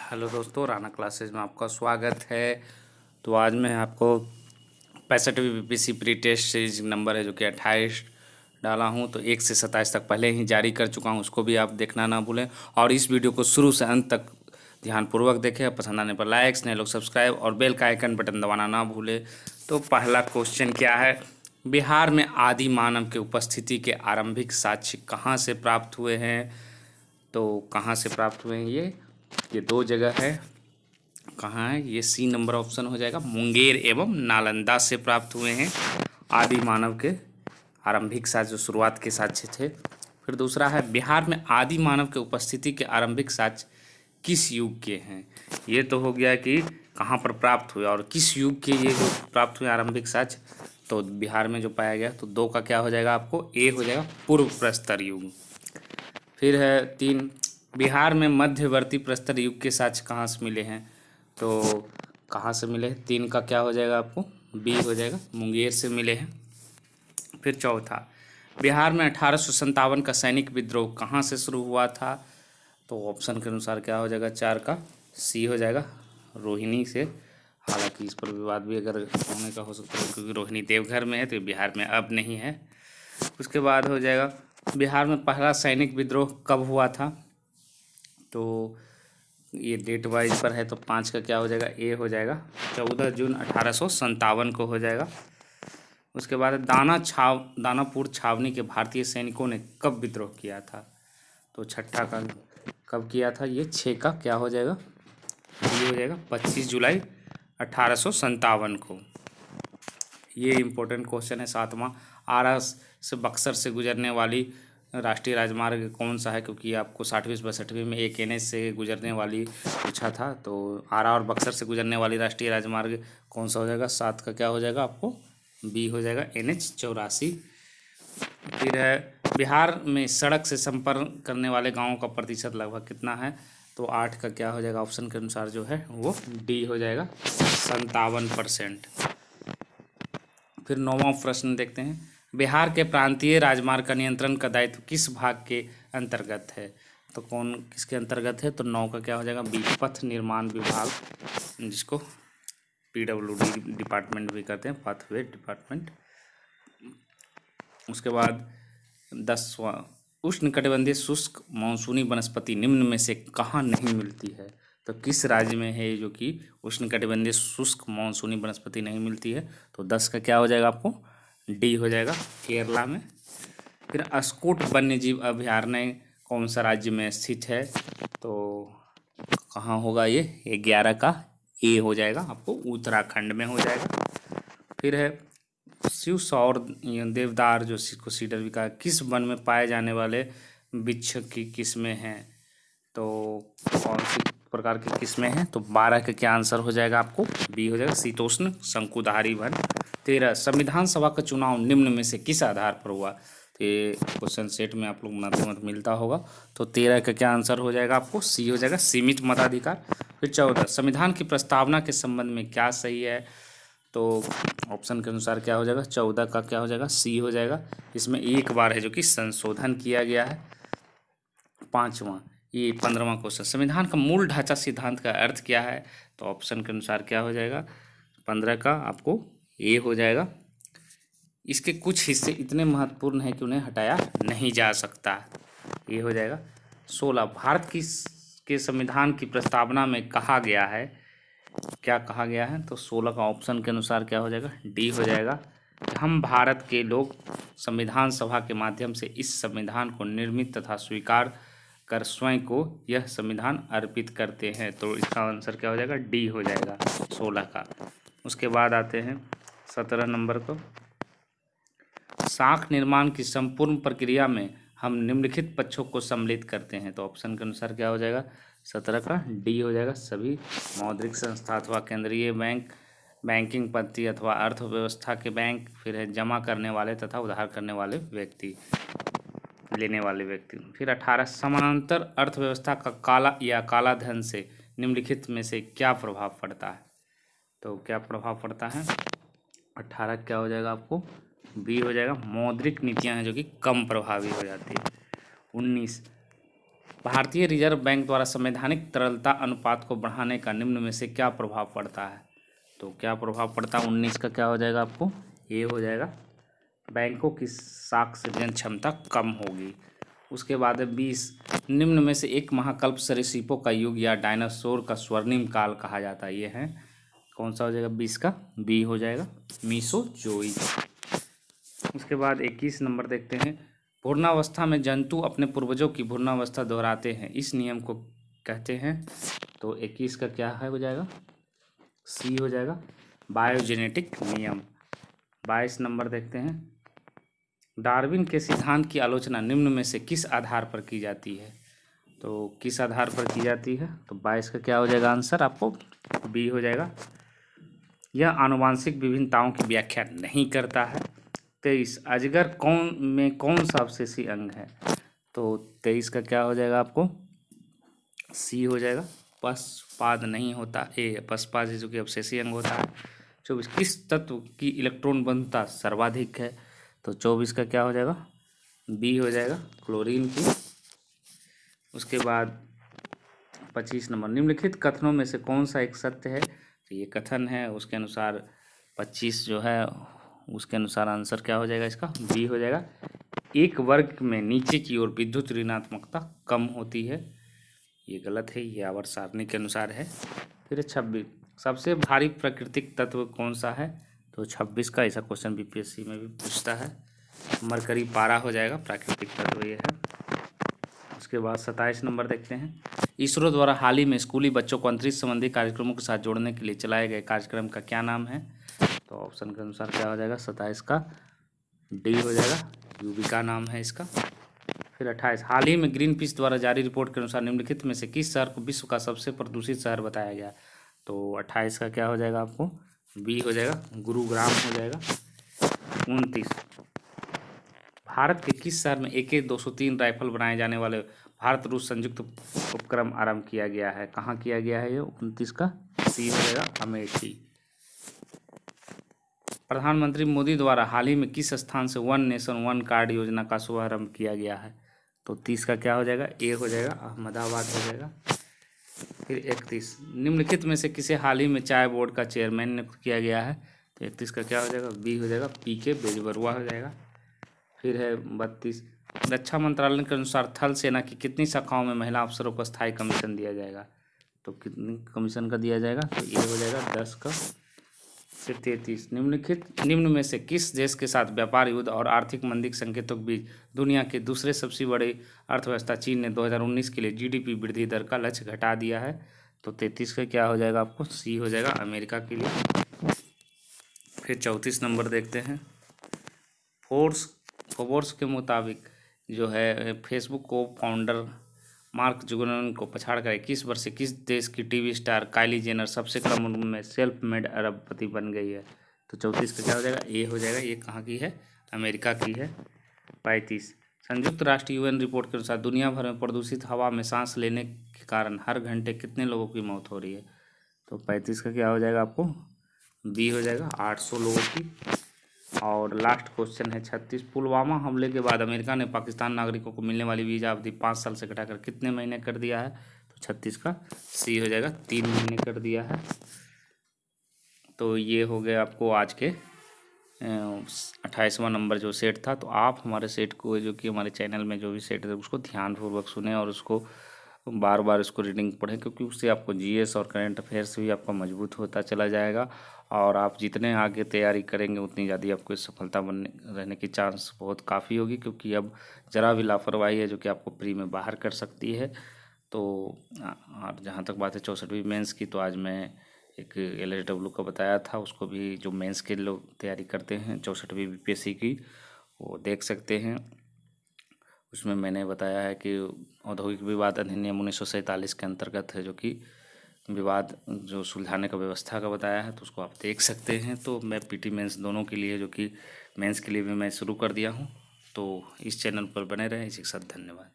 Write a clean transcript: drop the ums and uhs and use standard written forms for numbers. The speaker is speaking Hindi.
हेलो दोस्तों, राना क्लासेज में आपका स्वागत है। तो आज मैं आपको 65वीं BPSC pre test series number है जो कि 28 डाला हूं, तो 1 से 27 तक पहले ही जारी कर चुका हूं, उसको भी आप देखना ना भूलें। और इस वीडियो को शुरू से अंत तक ध्यानपूर्वक देखें। पसंद आने पर लाइक्स, नए लोग सब्सक्राइब और बेल का आइकन बटन दबाना ना भूलें। तो पहला क्वेश्चन क्या है, बिहार में आदि मानव के उपस्थिति के आरंभिक साक्ष्य कहाँ से प्राप्त हुए हैं? तो कहाँ से प्राप्त हुए हैं ये दो जगह है। कहाँ है ये? सी नंबर ऑप्शन हो जाएगा। मुंगेर एवं नालंदा से प्राप्त हुए हैं आदि मानव के आरंभिक साक्ष्य, जो शुरुआत के साक्ष्य थे। फिर दूसरा है, बिहार में आदि मानव के उपस्थिति के आरंभिक साक्ष्य किस युग के हैं? ये तो हो गया कि कहाँ पर प्राप्त हुए और किस युग के ये जो प्राप्त हुए आरंभिक साक्ष्य, तो बिहार में जो पाया गया। तो दो का क्या हो जाएगा आपको? ए हो जाएगा, पूर्व प्रस्तर युग। फिर है 3, बिहार में मध्यवर्ती प्रस्तर युग के साक्ष्य कहाँ से मिले हैं? तो कहाँ से मिले हैं? 3 का क्या हो जाएगा आपको? बी हो जाएगा, मुंगेर से मिले हैं। फिर चौथा, बिहार में 1857 का सैनिक विद्रोह कहाँ से शुरू हुआ था? तो ऑप्शन के अनुसार क्या हो जाएगा? 4 का सी हो जाएगा, रोहिणी से। हालांकि इस पर विवाद भी अगर होने का हो सकता है, क्योंकि रोहिणी देवघर में है तो बिहार में अब नहीं है। उसके बाद हो जाएगा, बिहार में पहला सैनिक विद्रोह कब हुआ था? तो ये डेट वाइज पर है, तो 5 का क्या हो जाएगा? ए हो जाएगा, 14 जून 1857 को हो जाएगा। उसके बाद दानापुर छावनी के भारतीय सैनिकों ने कब विद्रोह किया था? तो छठा का कब किया था? ये 6 का क्या हो जाएगा? ये हो जाएगा 25 जुलाई 1857 को। ये इम्पोर्टेंट क्वेश्चन है। 7वां, आरा से बक्सर से गुजरने वाली राष्ट्रीय राजमार्ग कौन सा है? क्योंकि आपको 60वीं 62वीं में एक एनएच से गुजरने वाली पूछा था, तो आरा और बक्सर से गुजरने वाली राष्ट्रीय राजमार्ग कौन सा हो जाएगा? 7 का क्या हो जाएगा आपको? बी हो जाएगा, NH 84। फिर है, बिहार में सड़क से संपर्क करने वाले गाँवों का प्रतिशत लगभग कितना है? तो 8 का क्या हो जाएगा? ऑप्शन के अनुसार जो है वो डी हो जाएगा, 57%। फिर 9वां प्रश्न देखते हैं, बिहार के प्रांतीय राजमार्ग का नियंत्रण का दायित्व किस भाग के अंतर्गत है? तो कौन किसके अंतर्गत है? तो 9 का क्या हो जाएगा? बी, पथ निर्माण विभाग, जिसको PWD डिपार्टमेंट भी कहते हैं, पाथवे डिपार्टमेंट। उसके बाद 10वां, उष्णकटिबंधीय शुष्क मानसूनी वनस्पति निम्न में से कहाँ नहीं मिलती है? तो किस राज्य में है जो कि उष्णकटिबंधीय शुष्क मानसूनी वनस्पति नहीं मिलती है? तो 10 का क्या हो जाएगा आपको? डी हो जाएगा, केरला में। फिर अस्कोट वन्यजीव अभयारण्य कौन सा राज्य में स्थित है? तो कहाँ होगा ये? 11 का ए हो जाएगा, आपको उत्तराखंड में हो जाएगा। फिर है, शिव सौर देवदार जो सीडर विका किस वन में पाए जाने वाले वृक्ष की किस्में हैं? तो कौन सी प्रकार की किस्में हैं? तो 12 का क्या आंसर हो जाएगा आपको? बी हो जाएगा, शीतोष्ण शंकुधारी वन। 13, संविधान सभा का चुनाव निम्न में से किस आधार पर हुआ? तो ये क्वेश्चन सेट में आप लोग मत मिलता होगा। तो 13 का क्या आंसर हो जाएगा आपको? सी हो जाएगा, सीमित मताधिकार। फिर 14, संविधान की प्रस्तावना के संबंध में क्या सही है? तो ऑप्शन के अनुसार क्या हो जाएगा? 14 का क्या हो जाएगा? सी हो जाएगा, इसमें एक बार है जो कि संशोधन किया गया है। 5वां, ये 15वां क्वेश्चन, संविधान का मूल ढांचा सिद्धांत का अर्थ क्या है? तो ऑप्शन के अनुसार क्या हो जाएगा? 15 का आपको ए हो जाएगा। इसके कुछ हिस्से इतने महत्वपूर्ण हैं कि उन्हें हटाया नहीं जा सकता, ये हो जाएगा। 16, भारत के संविधान की प्रस्तावना में कहा गया है, क्या कहा गया है? तो 16 का ऑप्शन के अनुसार क्या हो जाएगा? डी हो जाएगा, हम भारत के लोग संविधान सभा के माध्यम से इस संविधान को निर्मित तथा स्वीकार कर स्वयं को यह संविधान अर्पित करते हैं। तो इसका आंसर क्या हो जाएगा? डी हो जाएगा, 16 का। उसके बाद आते हैं 17 नंबर को, साख निर्माण की संपूर्ण प्रक्रिया में हम निम्नलिखित पक्षों को सम्मिलित करते हैं। तो ऑप्शन के अनुसार क्या हो जाएगा? 17 का डी हो जाएगा, सभी मौद्रिक संस्था अथवा केंद्रीय बैंक, बैंकिंग पद्धति अथवा अर्थव्यवस्था के बैंक, फिर है जमा करने वाले तथा उधार करने वाले व्यक्ति, लेने वाले व्यक्ति। फिर 18, समानांतर अर्थव्यवस्था का काला या काला धन से निम्नलिखित में से क्या प्रभाव पड़ता है? तो क्या प्रभाव पड़ता है? 18 क्या हो जाएगा आपको? बी हो जाएगा, मौद्रिक नीतियां हैं जो कि कम प्रभावी हो जाती है। 19, भारतीय रिजर्व बैंक द्वारा संवैधानिक तरलता अनुपात को बढ़ाने का निम्न में से क्या प्रभाव पड़ता है? तो क्या प्रभाव पड़ता है? 19 का क्या हो जाएगा आपको? ये हो जाएगा बैंकों की साख सृजन क्षमता कम होगी। उसके बाद है 20, निम्न में से एक महाकल्प सरीसृपों का युग या डायनासोर का स्वर्णिम काल कहा जाता है। ये है कौन सा हो जाएगा? 20 का बी हो जाएगा मीसोजोइक। उसके बाद 21 नंबर देखते हैं। भ्रूणावस्था में जंतु अपने पूर्वजों की भ्रूणावस्था दोहराते हैं, इस नियम को कहते हैं। तो 21 का क्या है हो जाएगा? सी हो जाएगा बायोजेनेटिक नियम। 22 नंबर देखते हैं। डार्विन के सिद्धांत की आलोचना निम्न में से किस आधार पर की जाती है? तो किस आधार पर की जाती है? तो 22 का क्या हो जाएगा आंसर आपको? बी हो जाएगा। यह आनुवांशिक विभिन्नताओं की व्याख्या नहीं करता है। 23, अजगर कौन सा अवशेषी अंग है? तो 23 का क्या हो जाएगा आपको? सी हो जाएगा पशपाद नहीं होता, पशपाद जो कि अवशेषी अंग होता है। 24, किस तत्व की इलेक्ट्रॉन बंधुता सर्वाधिक है? तो 24 का क्या हो जाएगा? बी हो जाएगा क्लोरीन की। उसके बाद 25 नंबर, निम्नलिखित कथनों में से कौन सा एक सत्य है? तो ये कथन है, उसके अनुसार 25 जो है उसके अनुसार आंसर क्या हो जाएगा इसका? बी हो जाएगा। एक वर्ग में नीचे की ओर विद्युत ऋणात्मकता कम होती है, ये गलत है, ये आवर्त सारणी के अनुसार है। फिर 26, सबसे भारी प्राकृतिक तत्व कौन सा है? तो 26 का ऐसा क्वेश्चन बीपीएससी में भी पूछता है। मरकरी पारा हो जाएगा प्राकृतिक तत्व ये है। उसके बाद 27 नंबर देखते हैं। इसरो द्वारा हाल ही में स्कूली बच्चों को अंतरिक्ष संबंधी कार्यक्रमों के साथ जोड़ने के लिए चलाए गए कार्यक्रम का क्या नाम है? तो ऑप्शन के अनुसार क्या हो जाएगा? 27 का डी हो जाएगा युविका नाम है इसका। फिर 28, हाल ही में ग्रीन पीस द्वारा जारी रिपोर्ट के अनुसार निम्नलिखित में से किस शहर को विश्व का सबसे प्रदूषित शहर बताया गया? तो 28 का क्या हो जाएगा आपको? बी हो जाएगा गुरुग्राम हो जाएगा। 29, भारत के किस शहर में AK-203 राइफल बनाए जाने वाले भारत रूस संयुक्त उपक्रम आरंभ किया गया है? कहाँ किया गया है ये? 29 का सी हो जाएगा अमेठी। प्रधानमंत्री मोदी द्वारा हाल ही में किस स्थान से वन नेशन वन कार्ड योजना का शुभारंभ किया गया है? तो 30 का क्या हो जाएगा? ए हो जाएगा अहमदाबाद हो जाएगा। फिर 31, निम्नलिखित में से किसे हाल ही में चाय बोर्ड का चेयरमैन नियुक्त किया गया है? तो 31 का क्या हो जाएगा? बी हो जाएगा PK बेजबरुआ हो जाएगा। फिर है 32, रक्षा मंत्रालय के अनुसार थल सेना की कितनी शाखाओं में महिला अफसरों को स्थायी कमीशन दिया जाएगा? तो कितनी कमीशन का दिया जाएगा? तो ये हो जाएगा 10 का। फिर 33, निम्न में से किस देश के साथ व्यापार युद्ध और आर्थिक मंदी के संकेतों के बीच दुनिया के दूसरे सबसे बड़े अर्थव्यवस्था चीन ने 2019 के लिए GDP वृद्धि दर का लक्ष्य घटा दिया है? तो 33 का क्या हो जाएगा आपको? सी हो जाएगा अमेरिका के लिए। फिर 34 नंबर देखते हैं। फोर्ब्स के मुताबिक जो है फेसबुक को फाउंडर मार्क जुगरबर्ग को पछाड़कर 21 वर्ष से किस देश की टीवी स्टार काइली जेनर सबसे कम उम्र में सेल्फ मेड अरबपति बन गई है? तो 34 का क्या हो जाएगा? ए हो जाएगा। ये कहाँ की है? अमेरिका की है। 35, संयुक्त राष्ट्र UN रिपोर्ट के अनुसार दुनिया भर में प्रदूषित हवा में सांस लेने के कारण हर घंटे कितने लोगों की मौत हो रही है? तो 35 का क्या हो जाएगा आपको? बी हो जाएगा 800 लोगों की। और लास्ट क्वेश्चन है 36, पुलवामा हमले के बाद अमेरिका ने पाकिस्तान नागरिकों को मिलने वाली वीज़ा अवधि 5 साल से घटाकर कितने महीने कर दिया है? तो 36 का सी हो जाएगा 3 महीने कर दिया है। तो ये हो गया आपको आज के 28वां नंबर जो सेट था। तो आप हमारे सेट को जो कि हमारे चैनल में जो भी सेट है उसको ध्यानपूर्वक सुने और उसको बार बार उसको रीडिंग पढ़ें, क्योंकि उससे आपको GS और करंट अफेयर्स भी आपका मजबूत होता चला जाएगा। और आप जितने आगे तैयारी करेंगे उतनी ज़्यादा आपको सफलता बनने रहने की चांस बहुत काफ़ी होगी, क्योंकि अब ज़रा भी लापरवाही है जो कि आपको प्री में बाहर कर सकती है। तो और जहाँ तक बात है 64वीं मेंस की, तो आज मैं एक LSW का बताया था, उसको भी जो मेंस के लोग तैयारी करते हैं 64वीं BPSC की वो देख सकते हैं। उसमें मैंने बताया है कि औद्योगिक विवाद अधिनियम 1947 के अंतर्गत है, जो कि विवाद जो सुलझाने का व्यवस्था का बताया है, तो उसको आप देख सकते हैं। तो मैं PT मेंस दोनों के लिए जो कि मेंस के लिए भी मैं शुरू कर दिया हूँ, तो इस चैनल पर बने रहें। इसी के साथ धन्यवाद।